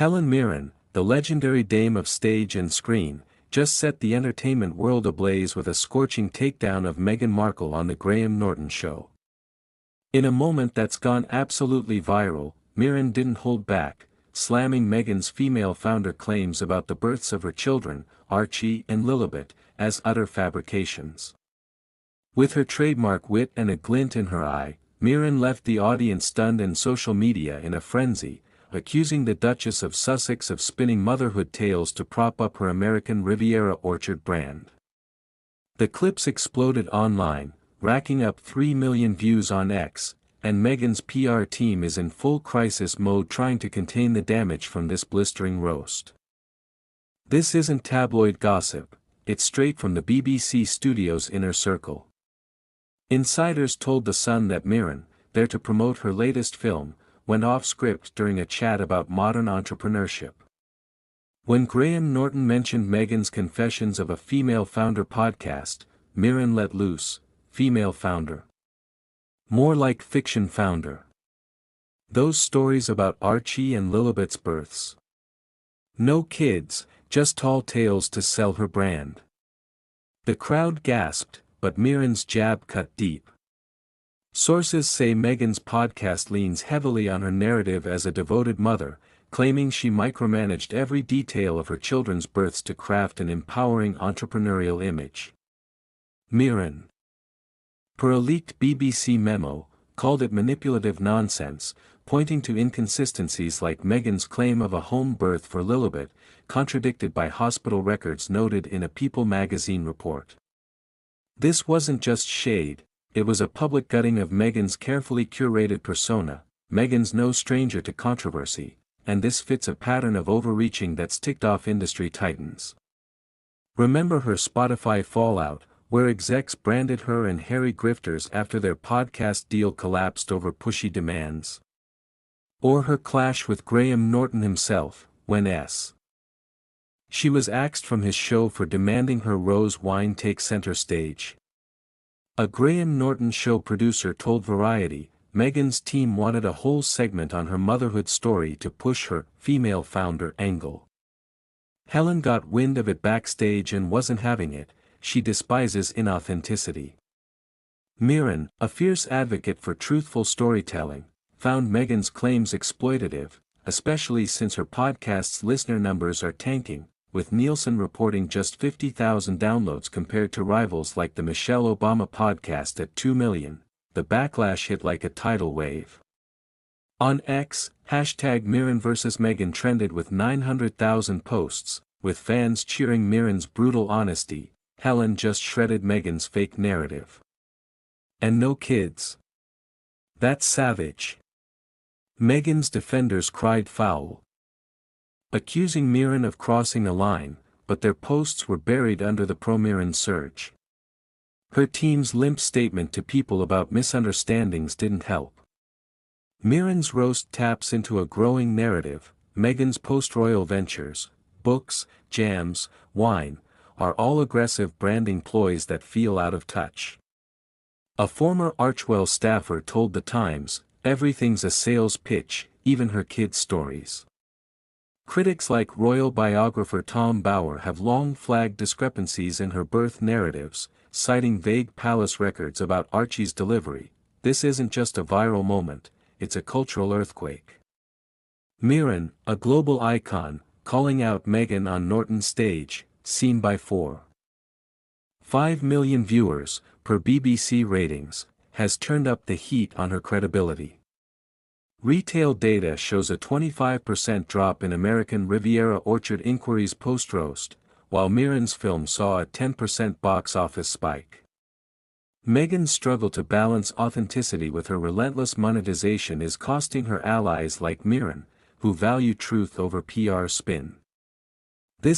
Helen Mirren, the legendary dame of stage and screen, just set the entertainment world ablaze with a scorching takedown of Meghan Markle on the Graham Norton show. In a moment that's gone absolutely viral, Mirren didn't hold back, slamming Meghan's female founder claims about the births of her children, Archie and Lilibet, as utter fabrications. With her trademark wit and a glint in her eye, Mirren left the audience stunned and social media in a frenzy, accusing the Duchess of Sussex of spinning motherhood tales to prop up her American Riviera orchard brand. The clips exploded online, racking up 3 million views on X, and Meghan's PR team is in full crisis mode trying to contain the damage from this blistering roast. This isn't tabloid gossip, it's straight from the BBC studio's inner circle. Insiders told The Sun that Mirren, there to promote her latest film, went off script during a chat about modern entrepreneurship. When Graham Norton mentioned Meghan's Confessions of a Female Founder podcast, Mirren let loose, female founder. More like fiction founder. Those stories about Archie and Lilibet's births. No kids, just tall tales to sell her brand. The crowd gasped, but Mirren's jab cut deep. Sources say Meghan's podcast leans heavily on her narrative as a devoted mother, claiming she micromanaged every detail of her children's births to craft an empowering entrepreneurial image. Mirren, per a leaked BBC memo, called it manipulative nonsense, pointing to inconsistencies like Meghan's claim of a home birth for Lilibet, contradicted by hospital records noted in a People magazine report. This wasn't just shade, it was a public gutting of Meghan's carefully curated persona. Meghan's no stranger to controversy, and this fits a pattern of overreaching that's ticked off industry titans. Remember her Spotify fallout, where execs branded her and Harry grifters after their podcast deal collapsed over pushy demands? Or her clash with Graham Norton himself, when she was axed from his show for demanding her rose wine take center stage. A Graham Norton show producer told Variety, Meghan's team wanted a whole segment on her motherhood story to push her female founder angle. Helen got wind of it backstage and wasn't having it. She despises inauthenticity. Mirren, a fierce advocate for truthful storytelling, found Meghan's claims exploitative, especially since her podcast's listener numbers are tanking, with Nielsen reporting just 50,000 downloads compared to rivals like the Michelle Obama podcast at 2 million. The backlash hit like a tidal wave. On X, #Mirren vs Meghan trended with 900,000 posts, with fans cheering Mirren's brutal honesty. Helen just shredded Meghan's fake narrative. And no kids. That's savage. Meghan's defenders cried foul, accusing Mirren of crossing a line, but their posts were buried under the pro-Mirren surge. Her team's limp statement to People about misunderstandings didn't help. Mirren's roast taps into a growing narrative. Meghan's post-royal ventures, books, jams, wine, are all aggressive branding ploys that feel out of touch. A former Archwell staffer told The Times, everything's a sales pitch, even her kids' stories. Critics like royal biographer Tom Bower have long flagged discrepancies in her birth narratives, citing vague palace records about Archie's delivery. This isn't just a viral moment, it's a cultural earthquake. Mirren, a global icon, calling out Meghan on Norton's stage, seen by 4.5 million viewers, per BBC ratings, has turned up the heat on her credibility. Retail data shows a 25% drop in American Riviera orchard inquiries post-roast, while Mirren's film saw a 10% box office spike. Meghan's struggle to balance authenticity with her relentless monetization is costing her allies like Mirren, who value truth over PR spin.